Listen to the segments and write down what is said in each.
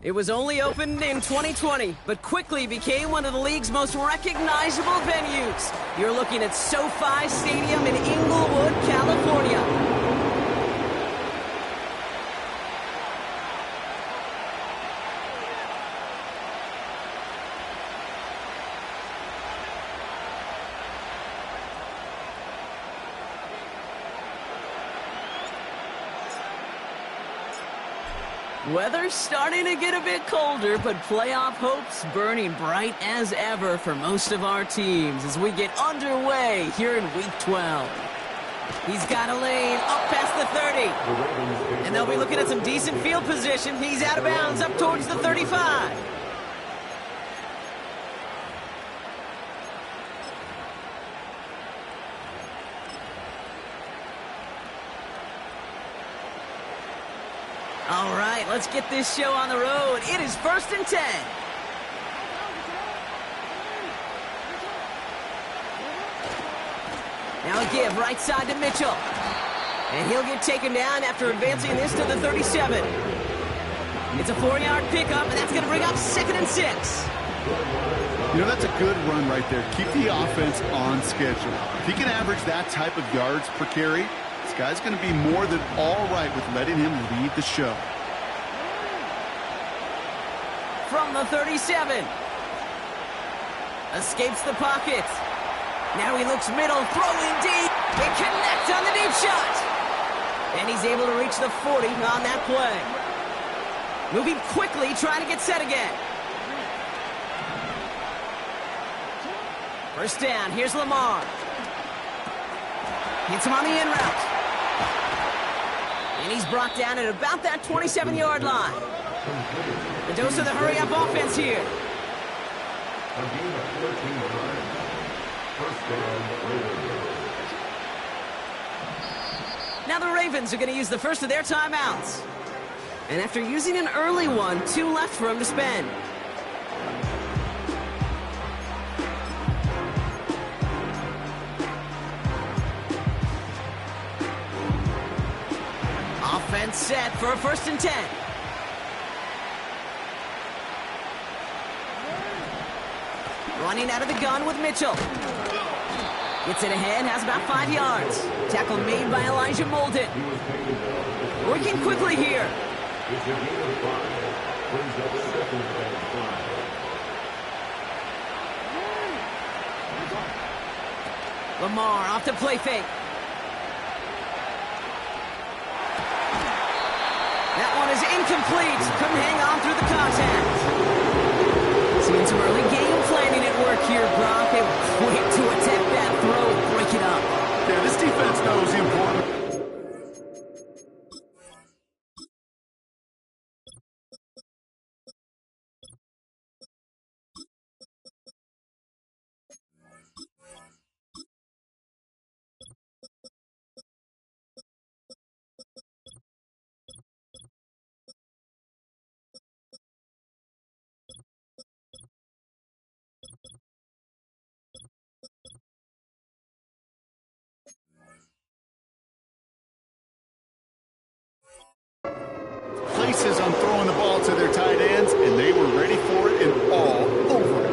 It was only opened in 2020, but quickly became one of the league's most recognizable venues. You're looking at SoFi Stadium in Inglewood, California. Weather's starting to get a bit colder, but playoff hopes burning bright as ever for most of our teams as we get underway here in Week 12. He's got a lane up past the 30. And they'll be looking at some decent field position. He's out of bounds up towards the 35. All right, let's get this show on the road. It is 1st and 10. Now a give right side to Mitchell. And he'll get taken down after advancing this to the 37. It's a 4-yard pickup, and that's going to bring up 2nd and 6. You know, that's a good run right there. Keep the offense on schedule. If he can average that type of yards per carry, this guy's going to be more than all right with letting him lead the show. From the 37. Escapes the pocket. Now he looks middle, throwing deep. They connect on the deep shot. And he's able to reach the 40 on that play. Moving quickly, trying to get set again. First down, here's Lamar. Hits him on the in route. And he's brought down at about that 27-yard line. The dose of the hurry-up offense here. Now the Ravens are going to use the first of their timeouts. And after using an early one, 2 left for him to spend. Offense set for a 1st and 10. Running out of the gun with Mitchell. Gets it ahead, has about 5 yards. Tackle made by Elijah Molden. Working quickly here. Lamar off to play fake. That one is incomplete. Couldn't hang on through the contact. Seeing some early game planning at work here, Brock. They were quick to attack that throw and break it up. Yeah, this defense knows the importance. Places on throwing the ball to their tight ends, and they were ready for it and all over it.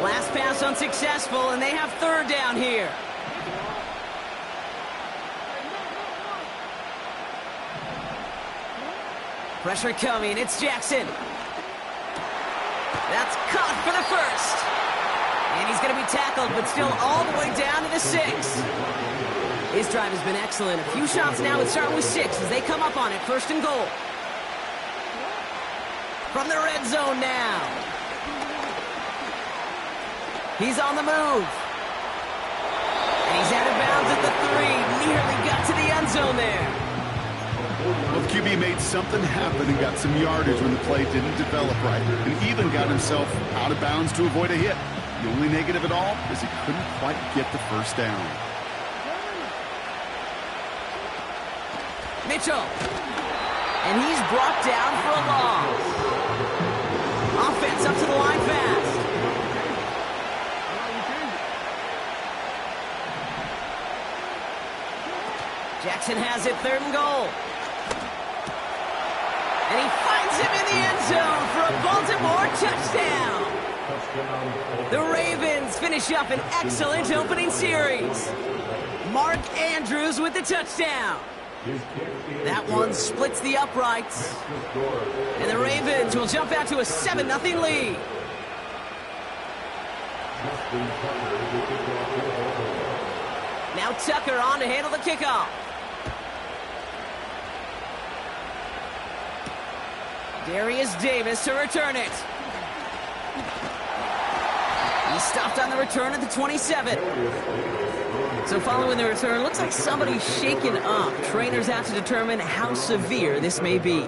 Last pass unsuccessful, and they have 3rd down here. Pressure coming. It's Jackson. That's caught for the 1st. And he's going to be tackled, but still all the way down to the 6. His drive has been excellent. A few shots now. It's starting with 6 as they come up on it. First and goal. From the red zone now. He's on the move. And he's out of bounds at the 3. Nearly got to the end zone there. Well, the QB made something happen and got some yardage when the play didn't develop right, and even got himself out of bounds to avoid a hit. The only negative at all is he couldn't quite get the first down. Mitchell. And he's brought down for a loss. Offense up to the line fast. Jackson has it, 3rd and goal. And he finds him in the end zone for a Baltimore touchdown. The Ravens finish up an excellent opening series. Mark Andrews with the touchdown. That one splits the uprights. And the Ravens will jump out to a 7-0 lead. Now Tucker on to handle the kickoff. Darius Davis to return it. He's stopped on the return at the 27. So following the return, looks like somebody's shaken up. Trainers have to determine how severe this may be.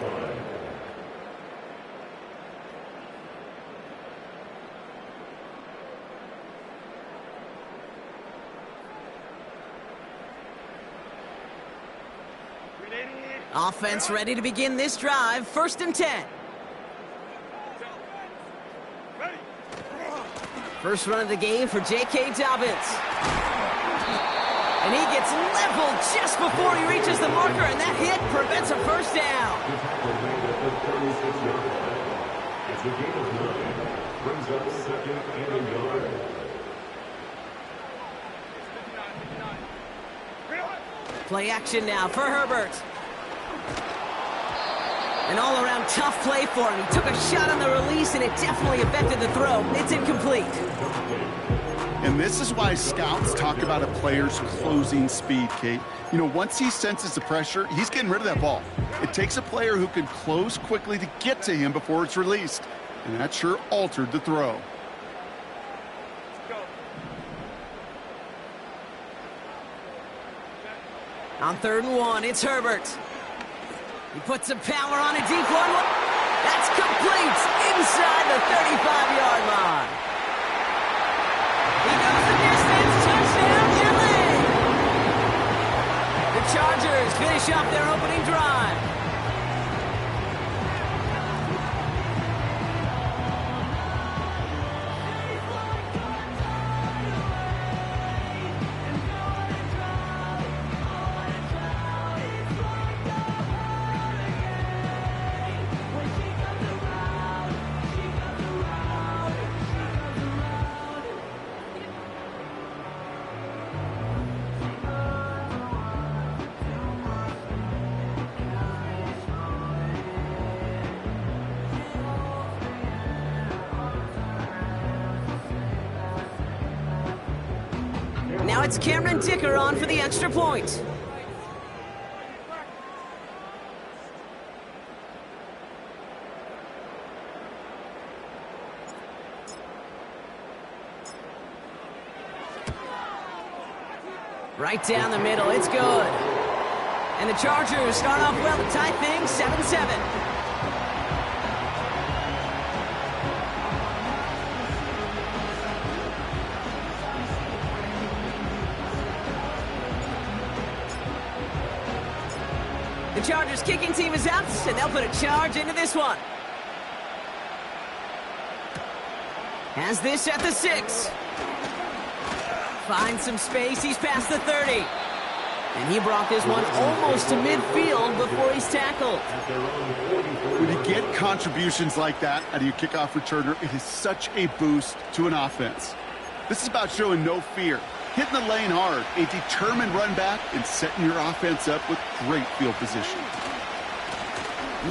Offense ready to begin this drive. 1st and 10. First run of the game for J.K. Dobbins. And he gets leveled just before he reaches the marker, and that hit prevents a first down. Play action now for Herbert. An all-around tough play for him. He took a shot on the release, and it definitely affected the throw. It's incomplete. And this is why scouts talk about a player's closing speed, Kate. You know, once he senses the pressure, he's getting rid of that ball. It takes a player who can close quickly to get to him before it's released. And that sure altered the throw. On 3rd and 1, it's Herbert. He puts some power on a deep one. That's complete inside the 35-yard line. He goes the distance. Touchdown, LA! The Chargers finish off their opening drive. Now it's Cameron Dicker on for the extra point. Right down the middle, it's good. And the Chargers start off well to tie things 7-7. The Chargers kicking team is out, and they'll put a charge into this one. Has this at the 6. Finds some space, he's past the 30. And he brought this one almost to midfield before he's tackled. When you get contributions like that out of your kickoff returner, it is such a boost to an offense. This is about showing no fear, hitting the lane hard, a determined run back, and setting your offense up with great field position.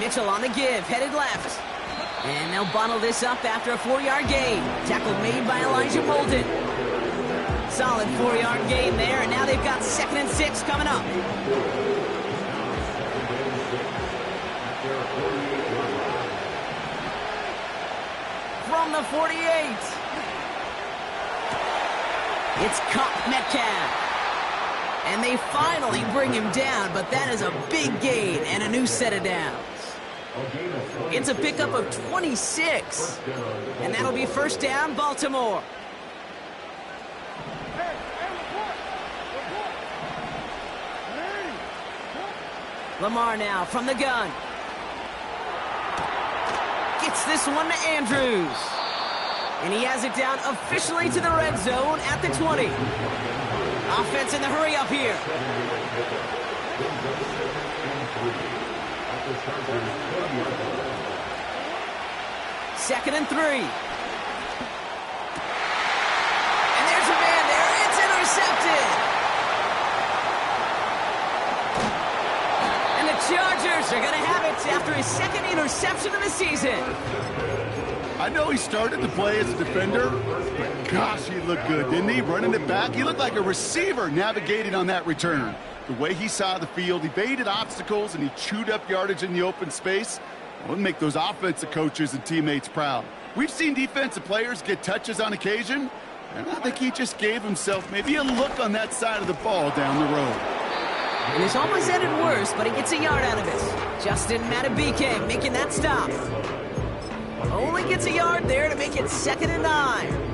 Mitchell on the give, headed left. And they'll bottle this up after a 4-yard gain. Tackle made by Elijah Bolden. Solid 4-yard gain there, and now they've got 2nd and 6 coming up. From the 48. It's caught Metcalf. And they finally bring him down, but that is a big gain and a new set of downs. It's a pickup of 26. And that'll be 1st down, Baltimore. Lamar now from the gun. Gets this one to Andrews. And he has it down officially to the red zone at the 20. Offense in the hurry up here. 2nd and 3. And there's a man there. It's intercepted. And the Chargers are going to have it after his 2nd interception of the season. I know he started to play as a defender, but gosh, he looked good, didn't he? Running it back, he looked like a receiver navigating on that return. The way he saw the field, he baited obstacles, and he chewed up yardage in the open space. It would make those offensive coaches and teammates proud. We've seen defensive players get touches on occasion, and I think he just gave himself maybe a look on that side of the ball down the road. And it's almost ended worse, but he gets a yard out of it. Justin Matabike making that stop. Only gets a yard there to make it 2nd and 9.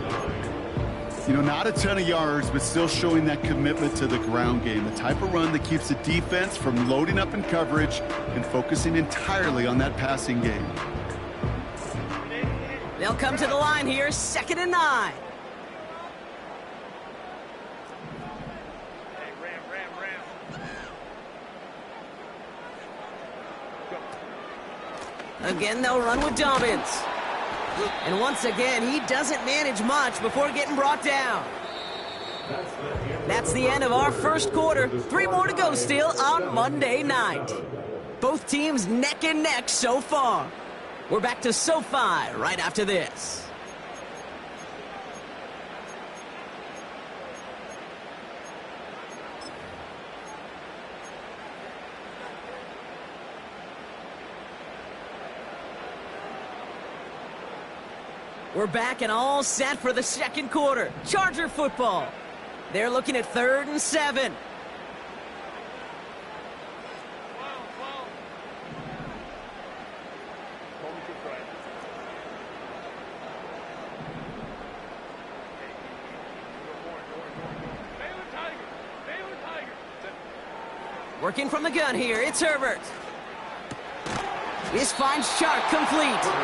You know, not a ton of yards, but still showing that commitment to the ground game. The type of run that keeps the defense from loading up in coverage and focusing entirely on that passing game. They'll come to the line here, 2nd and 9. Again, they'll run with Dobbins. And once again, he doesn't manage much before getting brought down. That's the end of our 1st quarter. 3 more to go still on Monday night. Both teams neck and neck so far. We're back to SoFi right after this. We're back and all set for the 2nd quarter. Charger football. They're looking at 3rd and 7. Working from the gun here, it's Herbert. This finds Chark complete.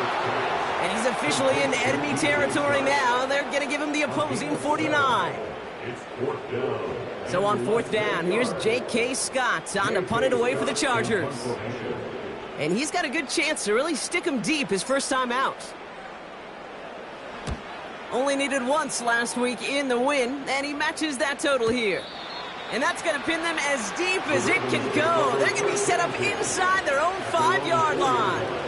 And he's officially in enemy territory now. They're going to give him the opposing 49. So on 4th down, here's J.K. Scott on to punt it away for the Chargers. And he's got a good chance to really stick him deep his first time out. Only needed once last week in the win, and he matches that total here. And that's going to pin them as deep as it can go. They're going to be set up inside their own 5-yard line.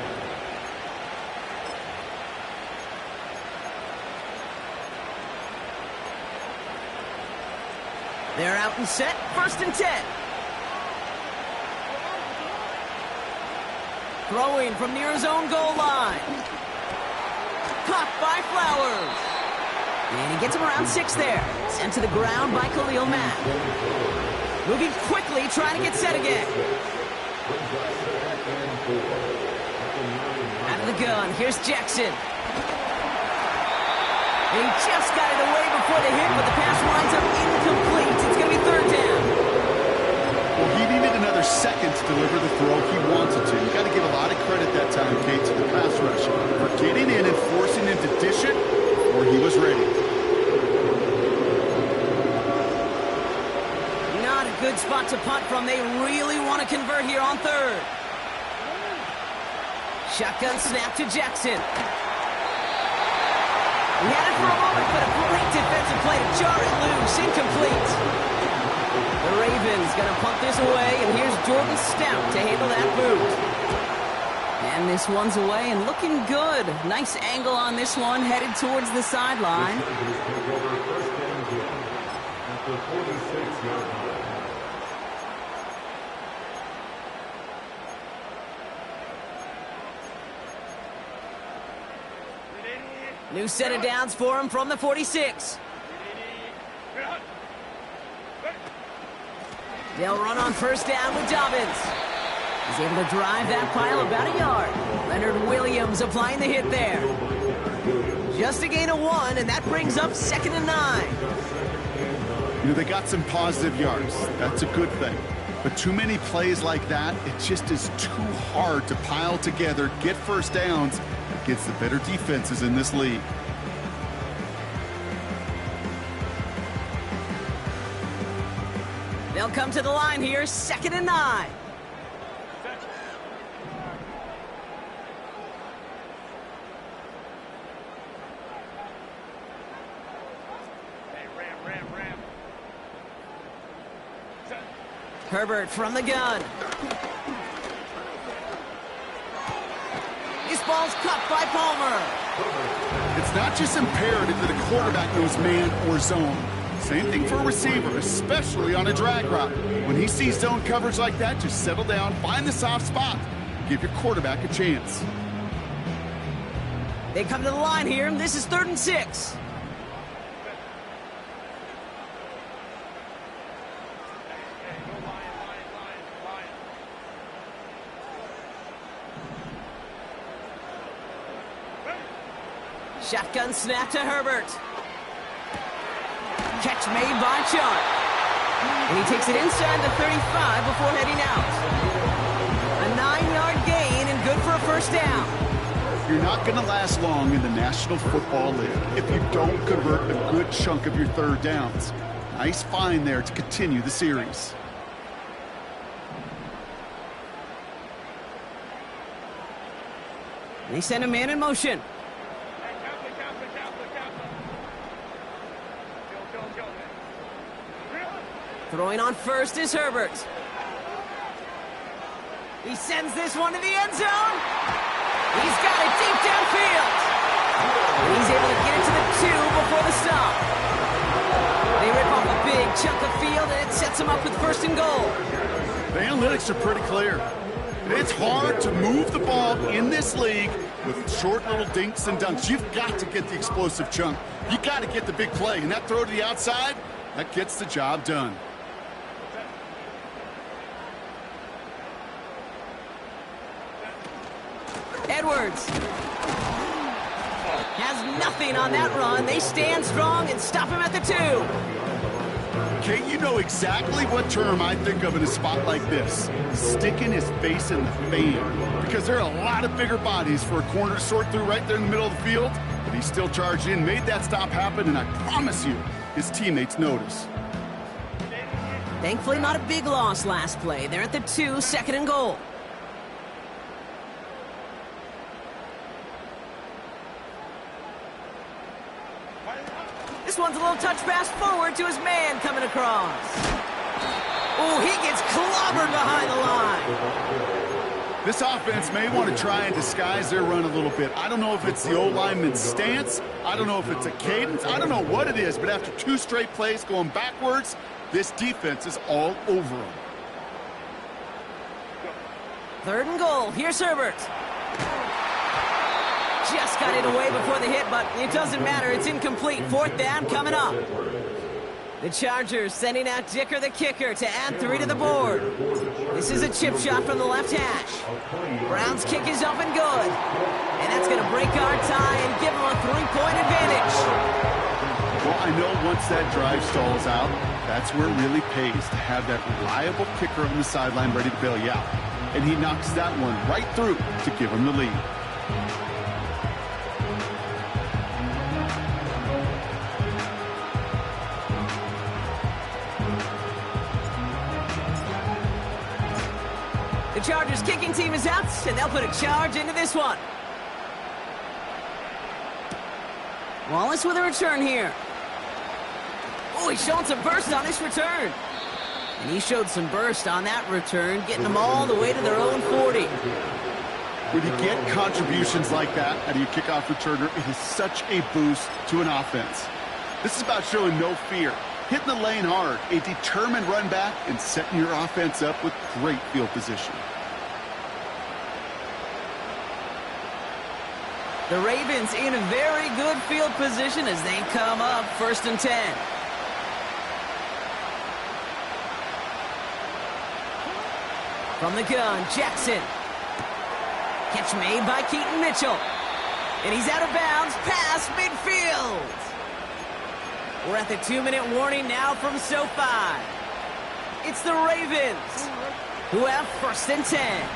They're out and set, 1st and 10. Throwing from near his own goal line. Caught by Flowers. And he gets him around 6 there. Sent to the ground by Khalil Mack. Moving quickly, trying to get set again. Out of the gun, here's Jackson. And he just got it away before the hit, but the pass winds up incomplete. It's going to be 3rd down. Well, he needed another second to deliver the throw he wanted to. You got to give a lot of credit that time, Kate, to the pass rush for getting in and forcing him to dish it before he was ready. Not a good spot to punt from. They really want to convert here on 3rd. Shotgun snap to Jackson. He had it for a moment, but a great defensive play to jar it loose. Incomplete. The Ravens going to punt this away, and here's Jordan Stout to handle that boot. And this one's away and looking good. Nice angle on this one, headed towards the sideline. the 46-yard line. New set of downs for him from the 46. They'll run on first down with Dobbins. He's able to drive that pile about a yard. Leonard Williams applying the hit there. Just a gain of 1, and that brings up 2nd and 9. You know, they got some positive yards. That's a good thing. But too many plays like that, it just is too hard to pile together, get first downs against the better defenses in this league. They'll come to the line here, 2nd and 9. Herbert from the gun. This ball's cut by Palmer. It's not just imperative that a quarterback knows man or zone. Same thing for a receiver, especially on a drag route. When he sees zone coverage like that, just settle down, find the soft spot. Give your quarterback a chance. They come to the line here. This is 3rd and 6. Shotgun snap to Herbert. Catch made by Chubb. And he takes it inside the 35 before heading out. A 9-yard gain and good for a first down. You're not going to last long in the National Football League if you don't convert a good chunk of your third downs. Nice find there to continue the series. They send a man in motion. Throwing on first is Herbert. He sends this one to the end zone. He's got it deep downfield. And he's able to get it to the 2 before the stop. They rip off a big chunk of field, and it sets them up with 1st and goal. The analytics are pretty clear. It's hard to move the ball in this league with short little dinks and dunks. You've got to get the explosive chunk. You got to get the big play, and that throw to the outside, that gets the job done. Edwards has nothing on that run. They stand strong and stop him at the 2. Kate, you know exactly what term I think of in a spot like this. Sticking his face in the fan. Because there are a lot of bigger bodies for a corner to sort through right there in the middle of the field. But he still charged in, made that stop happen, and I promise you, his teammates notice. Thankfully, not a big loss last play. They're at the 2, 2nd and goal. This one's a little touch pass forward to his man coming across. Oh, he gets clobbered behind the line. This offense may want to try and disguise their run a little bit. I don't know if it's the O-lineman's stance. I don't know if it's a cadence. I don't know what it is, but after 2 straight plays going backwards, this defense is all over them. 3rd and goal. Here's Herbert. Just got it away before the hit, but it doesn't matter. It's incomplete. 4th down coming up. The Chargers sending out Dicker the kicker to add 3 to the board. This is a chip shot from the left hash. Brown's kick is up and good. And that's going to break our tie and give them a 3-point advantage. Well, I know once that drive stalls out, that's where it really pays to have that reliable kicker on the sideline ready to bail you out. And he knocks that one right through to give him the lead. The Chargers kicking team is out, and they'll put a charge into this one. Wallace with a return here. Oh, he's showing some burst on this return. And he showed some burst on that return, getting them all the way to their own 40. When you get contributions like that out of your kickoff returner, it is such a boost to an offense. This is about showing no fear. hitting the lane hard, a determined run back, and setting your offense up with great field position. The Ravens in a very good field position as they come up 1st and 10. From the gun, Jackson. Catch made by Keaton Mitchell. And he's out of bounds past midfield. We're at the 2-minute warning now from SoFi. It's the Ravens who have 1st and 10.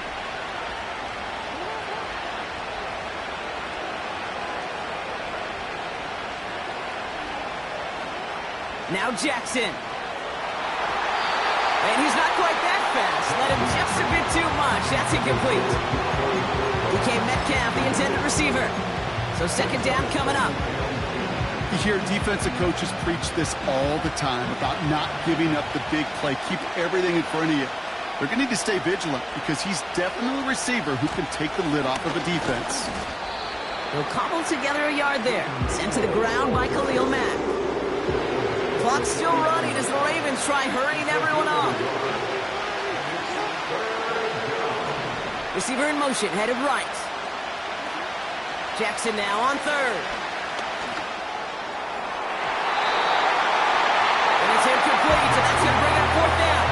Now Jackson. And he's not quite that fast. Let him just a bit too much. That's incomplete. DK Metcalf, the intended receiver. So 2nd down coming up. You hear defensive coaches preach this all the time about not giving up the big play. Keep everything in front of you. They're going to need to stay vigilant because he's definitely a receiver who can take the lid off of a defense. He'll cobble together a yard there. Sent to the ground by Khalil Mack. Clock's still running as the Ravens try hurrying everyone up. Receiver in motion, headed right. Jackson now on 3rd. And it's incomplete, so that's going to bring up 4th down.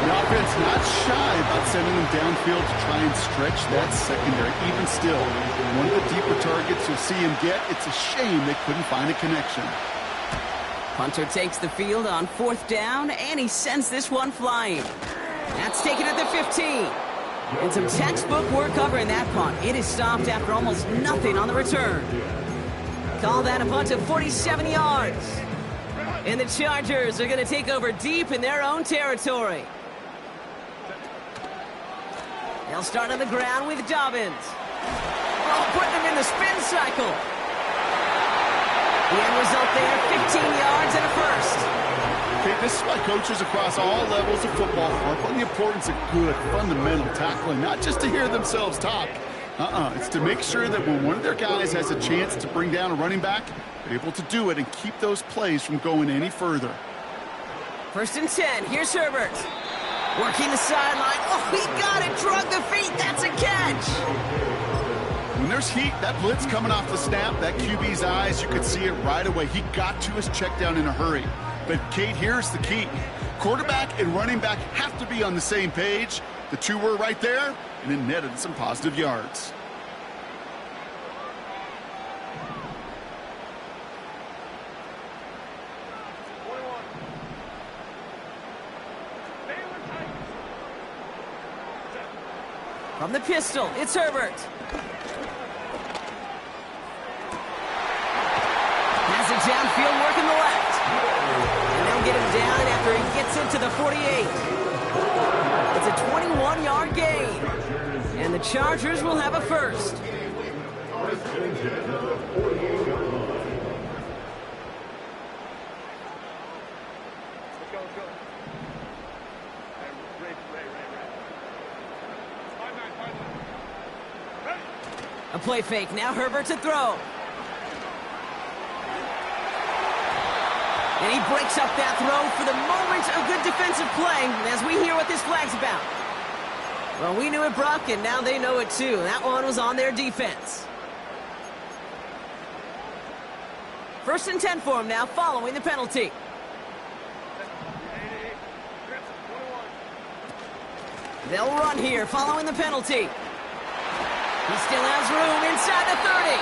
The offense not shy about sending them downfield to try and stretch that secondary. Even still, one of the deeper targets you'll see him get, it's a shame they couldn't find a connection. Punter takes the field on 4th down, and he sends this one flying. That's taken at the 15. And some textbook work covering that punt. It is stopped after almost nothing on the return. Call that a punt of 47 yards. And the Chargers are going to take over deep in their own territory. They'll start on the ground with Dobbins. Oh, putting him in the spin cycle. The end result there, 15 yards and a 1st. Okay, this is why coaches across all levels of football harp on the importance of good, fundamental tackling, not just to hear themselves talk. It's to make sure that when one of their guys has a chance to bring down a running back, they're able to do it and keep those plays from going any further. 1st and 10, here's Herbert. Working the sideline. Oh, he got it, drug the feet, that's a catch. When there's heat, that blitz coming off the snap, that QB's eyes, you could see it right away. He got to his check down in a hurry. But, Kate, here's the key. Quarterback and running back have to be on the same page. The two were right there, and it netted some positive yards. From the pistol, it's Herbert. Has it downfield, working the left. And they'll get him down after he gets into the 48. It's a 21-yard gain. And the Chargers will have a 1st. A play fake, now Herbert to throw. And he breaks up that throw for the moment. A good defensive play as we hear what this flag's about. Well, we knew it, Brock, and now they know it too. That one was on their defense. 1st and 10 for him now, following the penalty. They'll run here, following the penalty. He still has room inside the 30.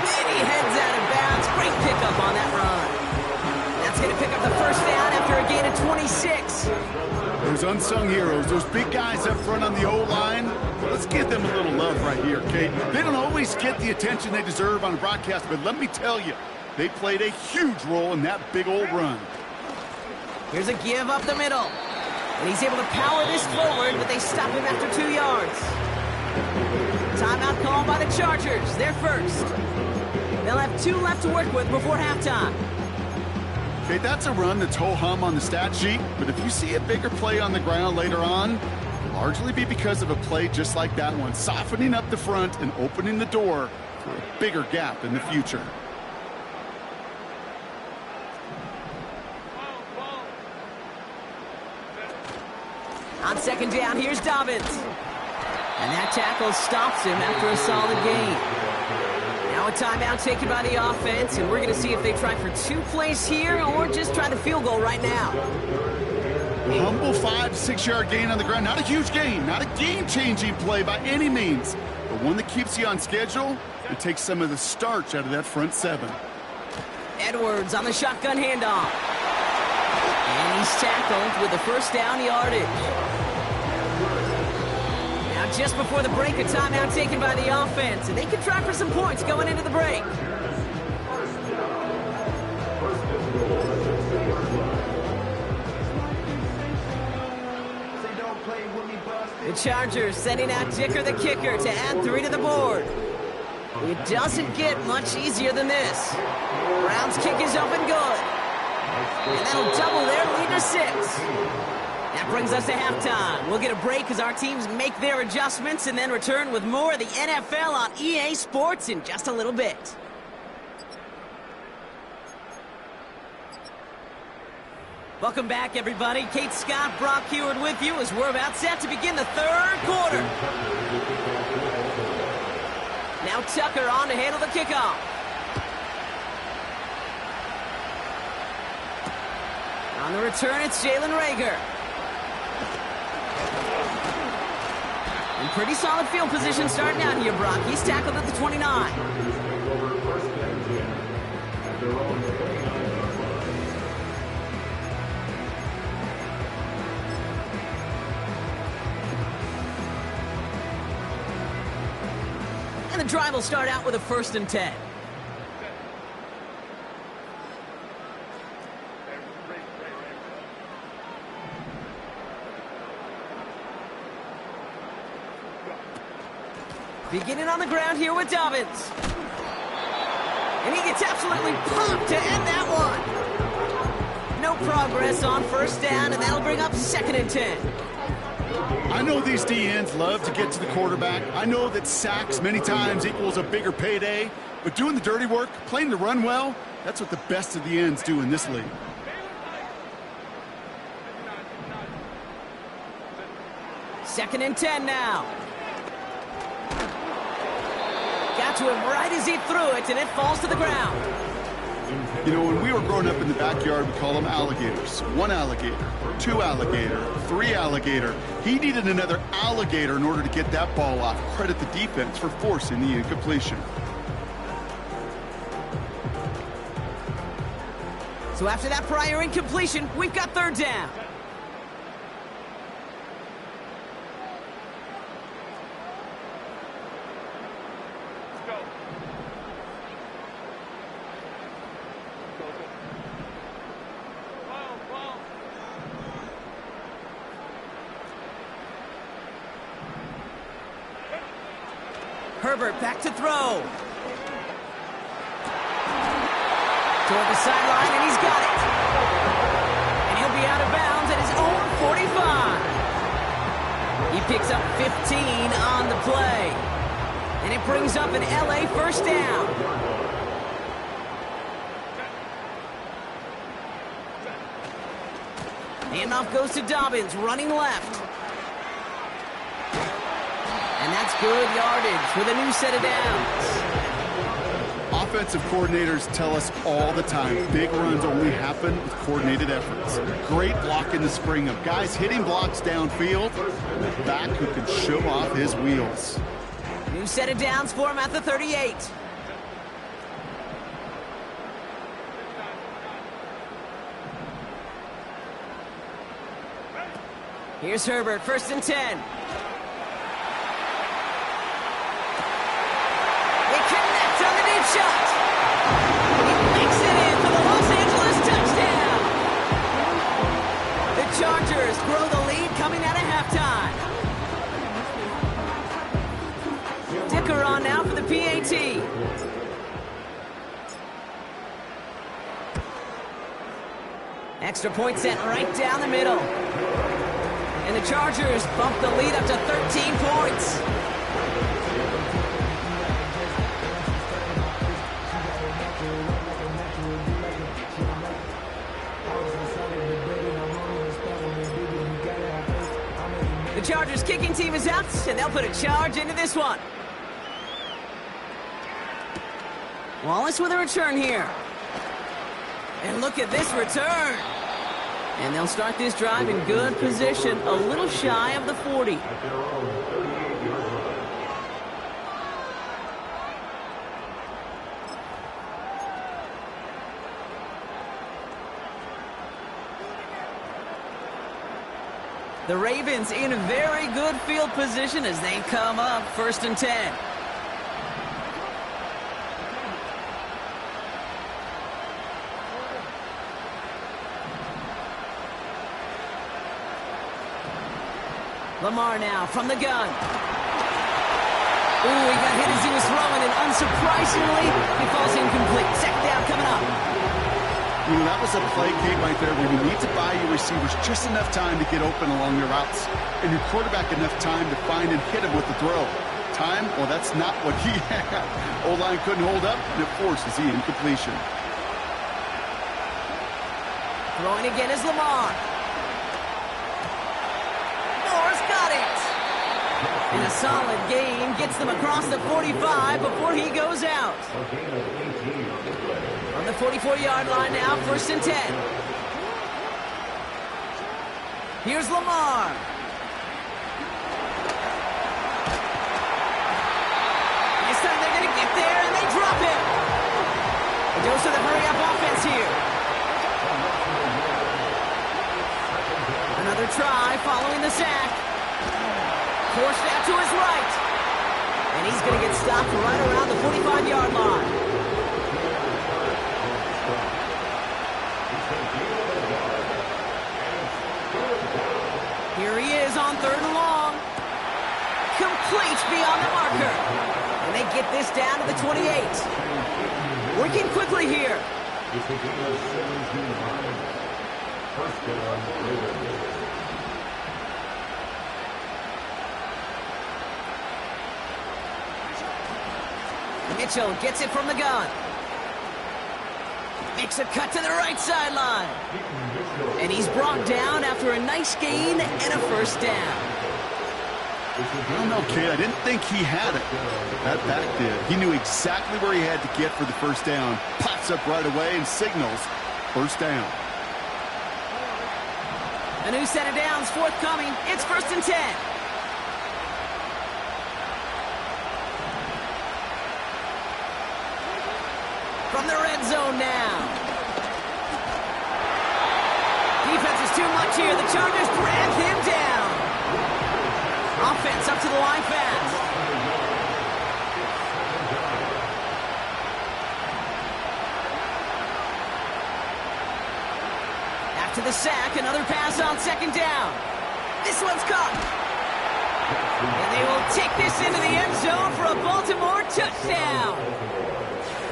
And he heads out of bounds. Great pickup on that run. That's going to pick up the 1st down after a gain of 26. Those unsung heroes, those big guys up front on the O-line, let's give them a little love right here, okay? They don't always get the attention they deserve on a broadcast, but let me tell you, they played a huge role in that big old run. Here's a give up the middle. And he's able to power this forward, but they stop him after 2 yards. Timeout called by the Chargers. They're 1st. They'll have 2 left to work with before halftime. Okay, that's a run that's ho-hum on the stat sheet, but if you see a bigger play on the ground later on, it'll largely be because of a play just like that one, softening up the front and opening the door for a bigger gap in the future. On second down, here's Dobbins. And that tackle stops him after a solid gain. Now a timeout taken by the offense, and we're going to see if they try for 2 plays here or just try the field goal right now. Humble 5 to 6 yard gain on the ground. Not a huge gain, not a game-changing play by any means, but one that keeps you on schedule and takes some of the starch out of that front 7. Edwards on the shotgun handoff. And he's tackled with the first down yardage. Now just before the break, a timeout taken by the offense, and they can try for some points going into the break. The Chargers sending out Dicker the kicker to add 3 to the board. It doesn't get much easier than this. Brown's kick is up and good. And that'll double their lead to 6. That brings us to halftime. We'll get a break as our teams make their adjustments and then return with more of the NFL on EA Sports in just a little bit. Welcome back, everybody. Kate Scott, Brock Heward with you as we're about set to begin the 3rd quarter. Now Tucker on to handle the kickoff. On the return, it's Jalen Reagor. In pretty solid field position starting out here, Brock. He's tackled at the 29. And the drive will start out with a 1st and 10. Beginning on the ground here with Dobbins. And he gets absolutely pumped to end that one. No progress on 1st down, and that'll bring up 2nd and 10. I know these D-ends love to get to the quarterback. I know that sacks many times equals a bigger payday, but doing the dirty work, playing the run well, that's what the best of the ends do in this league. Second and 10 now. Got to him right as he threw it, and it falls to the ground. You know, when we were growing up in the backyard, we call them alligators. 1 alligator, 2 alligator, 3 alligator. He needed another alligator in order to get that ball off. Credit the defense for forcing the incompletion. So after that prior incompletion, we've got 3rd down. Herbert back to throw. Toward the sideline, and he's got it. And he'll be out of bounds at his own 45. He picks up 15 on the play. And it brings up an LA 1st down. Handoff goes to Dobbins, running left. And that's good yardage with a new set of downs. Offensive coordinators tell us all the time, big runs only happen with coordinated efforts. Great block in the spring of guys hitting blocks downfield, and a back who can show off his wheels. New set of downs for him at the 38. Here's Herbert, 1st and 10. Shot. He makes it in for the Los Angeles touchdown. The Chargers grow the lead coming out of halftime. Dicker on now for the PAT. Extra point sent right down the middle. And the Chargers bump the lead up to 13 points. kicking team is out, and they'll put a charge into this one. Wallace with a return here. And look at this return. And they'll start this drive in good position, a little shy of the 40. At their own 38-yard line. The Ravens in very good field position as they come up 1st and 10. Lamar now from the gun. Ooh, he got hit as he was throwing, and unsurprisingly, he falls incomplete. Second down coming up. You know, that was a play game right there where you need to buy your receivers just enough time to get open along their routes, and your quarterback enough time to find and hit him with the throw. Time? Well, that's not what he had. O-line couldn't hold up, and it forces the incompletion. Throwing again is Lamar. Moore's got it. And a solid gain gets them across the 45 before he goes out. A gain of 18 on the play. On the 44-yard line now, 1st and 10. Here's Lamar. This time they're going to get there, and they drop it. It goes to the hurry-up offense here. Another try following the sack. Forced out to his right. And he's going to get stopped right around the 45-yard line. Here he is on 3rd and long. Complete beyond the marker. And they get this down to the 28. Working quickly here. It's a gain of 17. First down, Ravens. Mitchell gets it from the gun. Makes a cut to the right sideline. And he's brought down after a nice gain and a 1st down. I don't know, kid. I didn't think he had it. That back did. He knew exactly where he had to get for the 1st down. Pops up right away and signals 1st down. A new set of downs forthcoming. It's 1st and 10. From the red zone now. Defense is too much here. The Chargers drag him down. Offense up to the line fast. After the sack, another pass on 2nd down. This one's caught. And they will take this into the end zone for a Baltimore touchdown.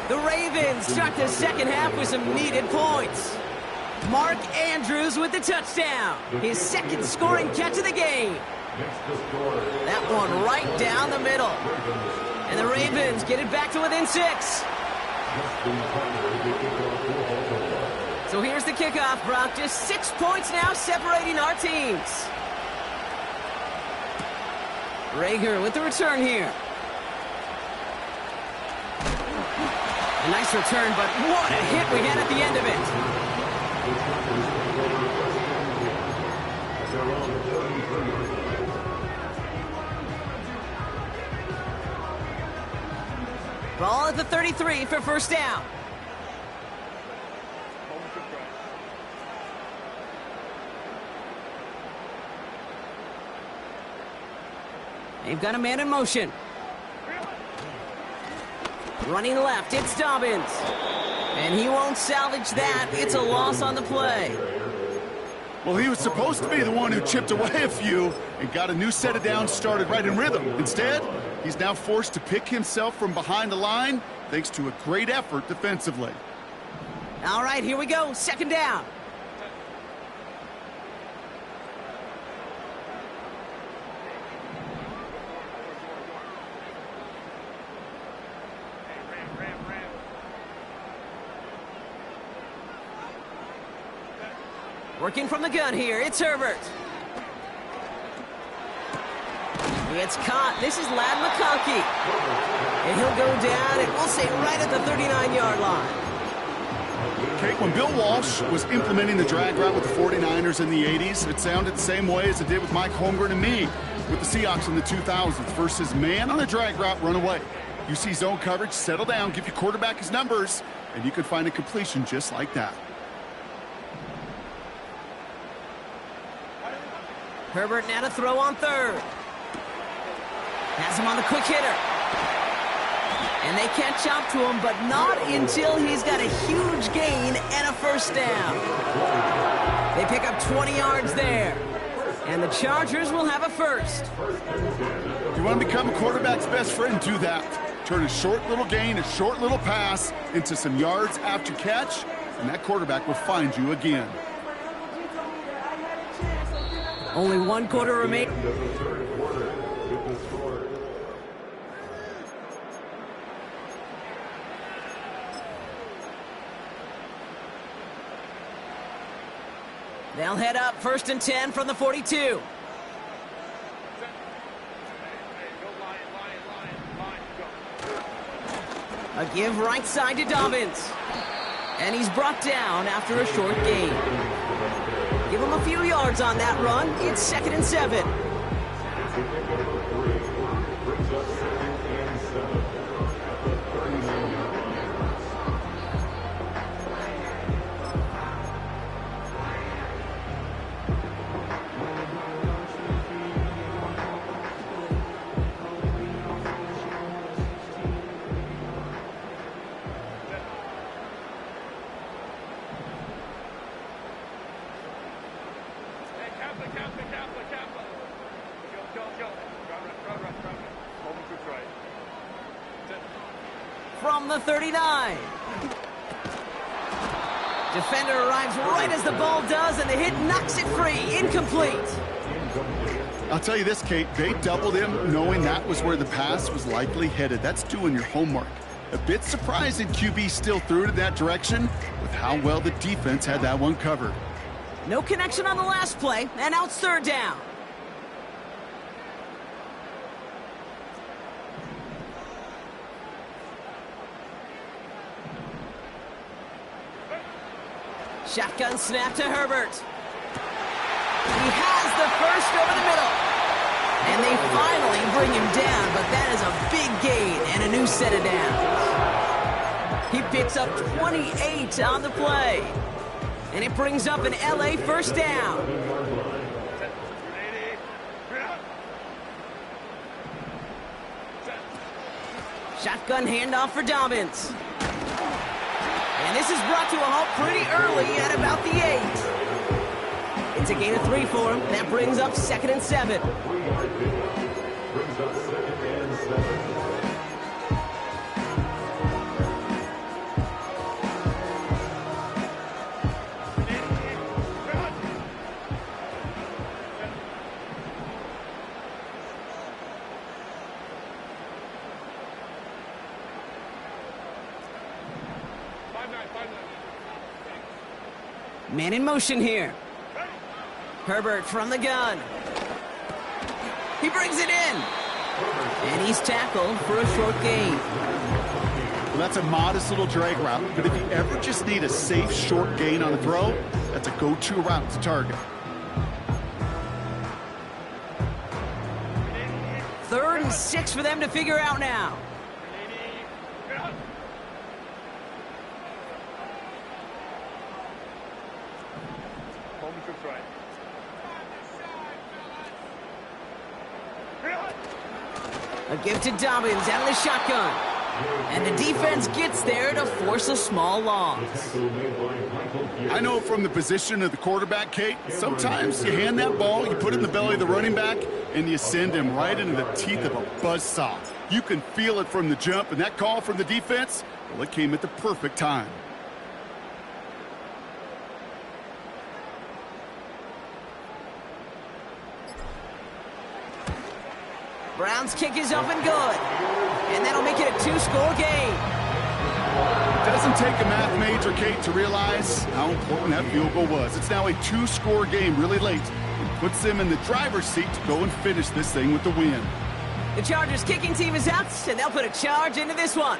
The Ravens start the 2nd half with some needed points. Mark Andrews with the touchdown. His 2nd scoring catch of the game. That one right down the middle. And the Ravens get it back to within 6. So here's the kickoff, Brock. Just 6 points now separating our teams. Rager with the return here. A nice return, but what a hit we had at the end of it. Ball at the 33 for 1st down. They've got a man in motion. Running left, it's Dobbins. And he won't salvage that. It's a loss on the play. Well, he was supposed to be the one who chipped away a few and got a new set of downs started right in rhythm. Instead, he's now forced to pick himself from behind the line thanks to a great effort defensively. All right, here we go. 2nd down. Working from the gun here, it's Herbert. It's caught. This is Lad McConkey. And he'll go down, and we'll say right at the 39-yard line. Kate, when Bill Walsh was implementing the drag route with the 49ers in the 80s, it sounded the same way as it did with Mike Holmgren and me with the Seahawks in the 2000s. Versus man on a drag route, run away. You see zone coverage, settle down, give your quarterback his numbers, and you can find a completion just like that. Herbert now to throw on third. Has him on the quick hitter. And they catch up to him, but not until he's got a huge gain and a first down. They pick up 20 yards there. And the Chargers will have a first. If you want to become a quarterback's best friend, do that. Turn a short little gain, a short little pass into some yards after catch, and that quarterback will find you again. Only one quarter remaining. They'll head up 1st and 10 from the 42. A give right side to Dobbins. And he's brought down after a short gain. Give him a few yards on that run. It's 2nd and 7. From the 39. Defender arrives right as the ball does, and the hit knocks it free. Incomplete. I'll tell you this, Kate, they doubled him knowing that was where the pass was likely headed. That's doing your homework. A bit surprising QB still threw it in that direction with how well the defense had that one covered. No connection on the last play, and now it's 3rd down. Shotgun snap to Herbert. He has the first over the middle. And they finally bring him down, but that is a big gain and a new set of downs. He picks up 28 on the play. And it brings up an LA first down. Shotgun handoff for Dobbins. And this is brought to a halt pretty early at about the 8. It's a gain of 3 for him. That brings up 2nd and 7. Man in motion here. Herbert from the gun. He brings it in. And he's tackled for a short gain. Well, that's a modest little drag route, but if you ever just need a safe short gain on a throw, that's a go-to route to target. 3rd and 6 for them to figure out now. A give to Dobbins out of the shotgun. And the defense gets there to force a small loss. I know from the position of the quarterback, Kate, sometimes you hand that ball, you put it in the belly of the running back, and you send him right into the teeth of a buzzsaw. You can feel it from the jump, and that call from the defense, well, it came at the perfect time. Brown's kick is up and good. And that'll make it a 2-score game. It doesn't take a math major, Kate, to realize how important that field goal was. It's now a 2-score game really late. Puts them in the driver's seat to go and finish this thing with the win. The Chargers kicking team is out, and they'll put a charge into this one.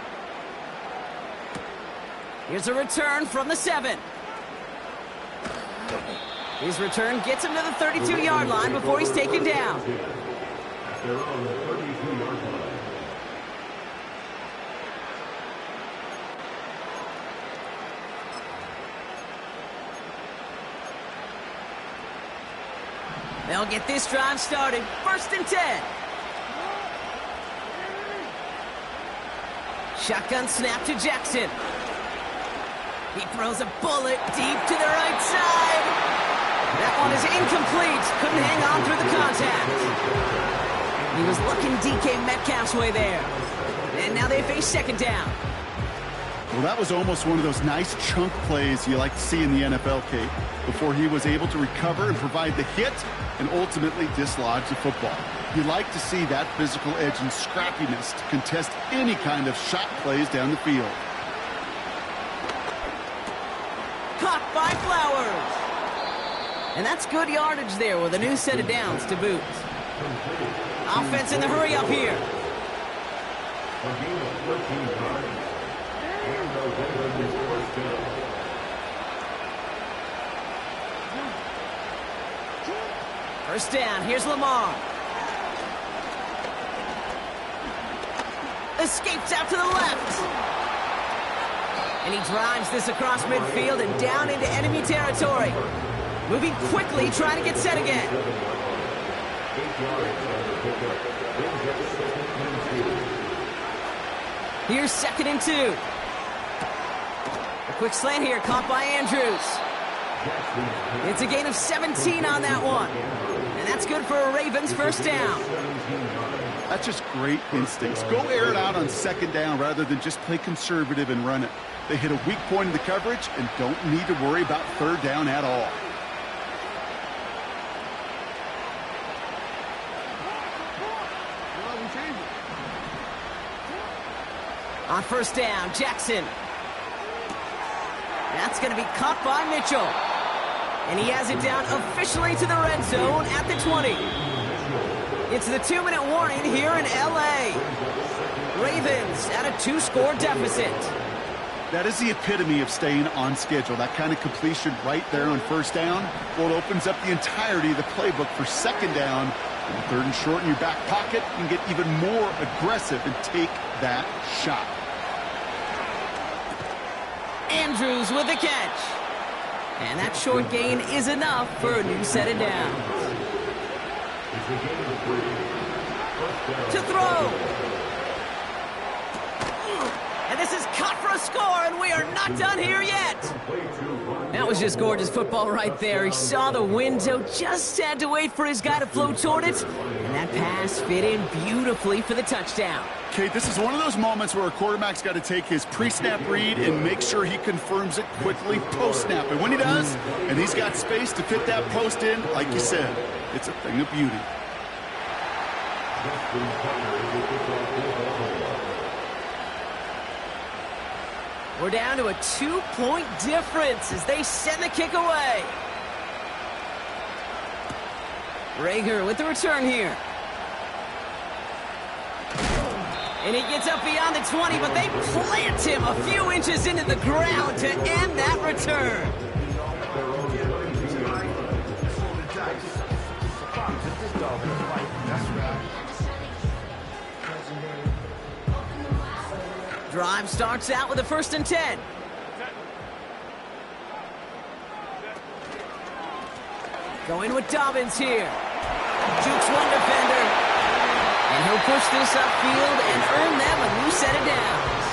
Here's a return from the 7. His return gets him to the 32-yard line before he's taken down. They're on the 32-yard line. They'll get this drive started. 1st and 10. Shotgun snap to Jackson. He throws a bullet deep to the right side. That one is incomplete. Couldn't hang on through the contact. He was looking DK Metcalf's way there. And now they face 2nd down. Well, that was almost one of those nice chunk plays you like to see in the NFL, Kate, before he was able to recover and provide the hit and ultimately dislodge the football. You like to see that physical edge and scrappiness to contest any kind of shot plays down the field. Caught by Flowers. And that's good yardage there with a new set of downs to boot. Offense in the hurry up here. First down, here's Lamar. Escapes out to the left. And he drives this across midfield and down into enemy territory. Moving quickly, trying to get set again. Here's 2nd and 2. A quick slant here, caught by Andrews. It's a gain of 17 on that one. And that's good for a Ravens 1st down. That's just great instincts. Go air it out on 2nd down rather than just play conservative and run it. They hit a weak point in the coverage and don't need to worry about 3rd down at all. On 1st down, Jackson. That's going to be caught by Mitchell. And he has it down officially to the red zone at the 20. It's the 2-minute warning here in L.A. Ravens at a 2-score deficit. That is the epitome of staying on schedule. That kind of completion right there on 1st down. Well, it opens up the entirety of the playbook for 2nd down. And 3rd and short in your back pocket, you can get even more aggressive and take that shot. Andrews with the catch. And that short gain is enough for a new set of downs. To throw. And this is caught for a score, and we are not done here yet. That was just gorgeous football right there. He saw the window, just had to wait for his guy to float toward it. And that pass fit in beautifully for the touchdown. Okay, this is one of those moments where a quarterback's got to take his pre-snap read and make sure he confirms it quickly post-snap. And when he does, and he's got space to fit that post in, like you said, it's a thing of beauty. We're down to a 2-point difference as they send the kick away. Rager with the return here. And he gets up beyond the 20, but they plant him a few inches into the ground to end that return. Drive starts out with a 1st and 10. Going with Dobbins here. Jukes one defender. And he'll push this upfield and earn them a new set of downs.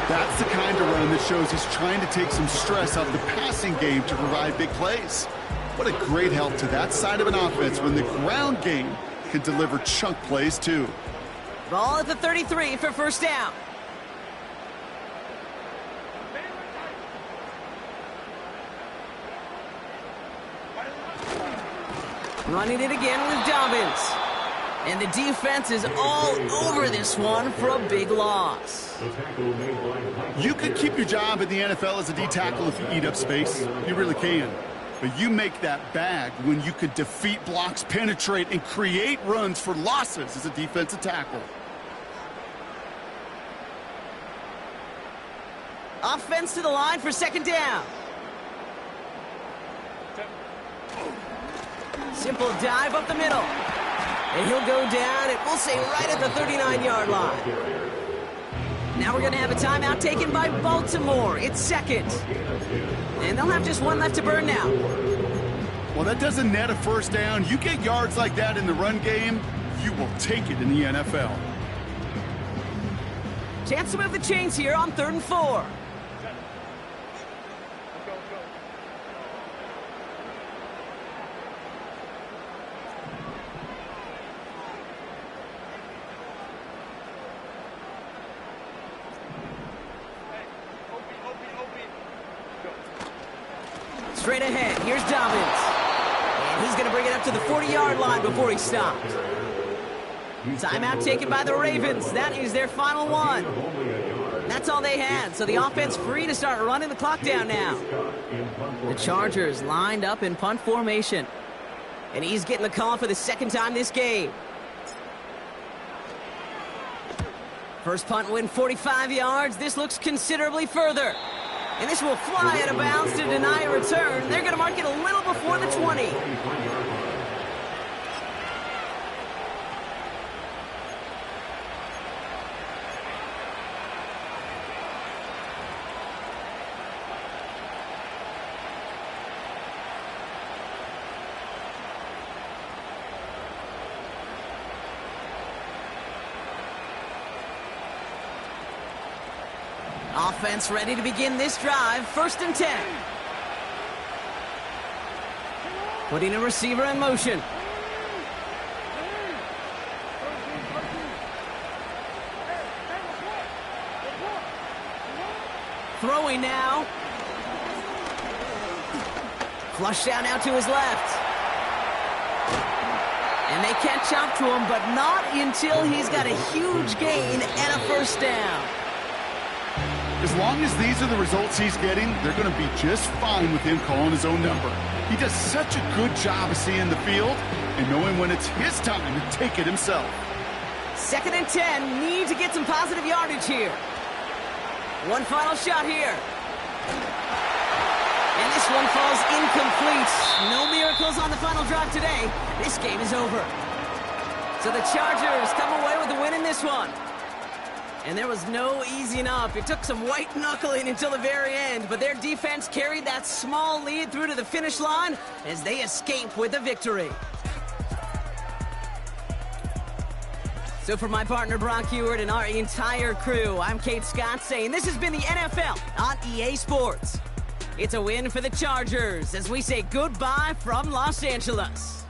That's the kind of run that shows he's trying to take some stress off the passing game to provide big plays. What a great help to that side of an offense when the ground game can deliver chunk plays too. Ball at the 33 for 1st down. Running it again with Dobbins. And the defense is all over this one for a big loss. You could keep your job in the NFL as a D tackle if you eat up space. You really can. But you make that bag when you could defeat blocks, penetrate, and create runs for losses as a defensive tackle. Offense to the line for second down. Simple dive up the middle. And he'll go down, and we'll say right at the 39-yard line. Now we're going to have a timeout taken by Baltimore. It's second. And they'll have just one left to burn now. Well, that doesn't net a first down. You get yards like that in the run game, you will take it in the NFL. Chance to move the chains here on 3rd and 4. Straight ahead, here's Dobbins. And he's going to bring it up to the 40-yard line before he stopped. Timeout taken by the Ravens. That is their final one. That's all they had, so the offense free to start running the clock down now. The Chargers lined up in punt formation. And he's getting the call for the second time this game. First punt win 45 yards. This looks considerably further. And this will fly out of bounds to deny a return. They're going to mark it a little before the 20. Offense ready to begin this drive. 1st and 10. Putting a receiver in motion. Throwing now. Flush down out to his left. And they catch up to him, but not until he's got a huge gain and a first down. As long as these are the results he's getting, they're going to be just fine with him calling his own number. He does such a good job of seeing the field and knowing when it's his time to take it himself. 2nd and 10, need to get some positive yardage here. One final shot here. And this one falls incomplete. No miracles on the final drive today. This game is over. So the Chargers come away with the win in this one. And there was no easing up. It took some white knuckling until the very end, but their defense carried that small lead through to the finish line as they escape with a victory. So for my partner Brock Heward and our entire crew, I'm Kate Scott saying this has been the NFL on EA Sports. It's a win for the Chargers as we say goodbye from Los Angeles.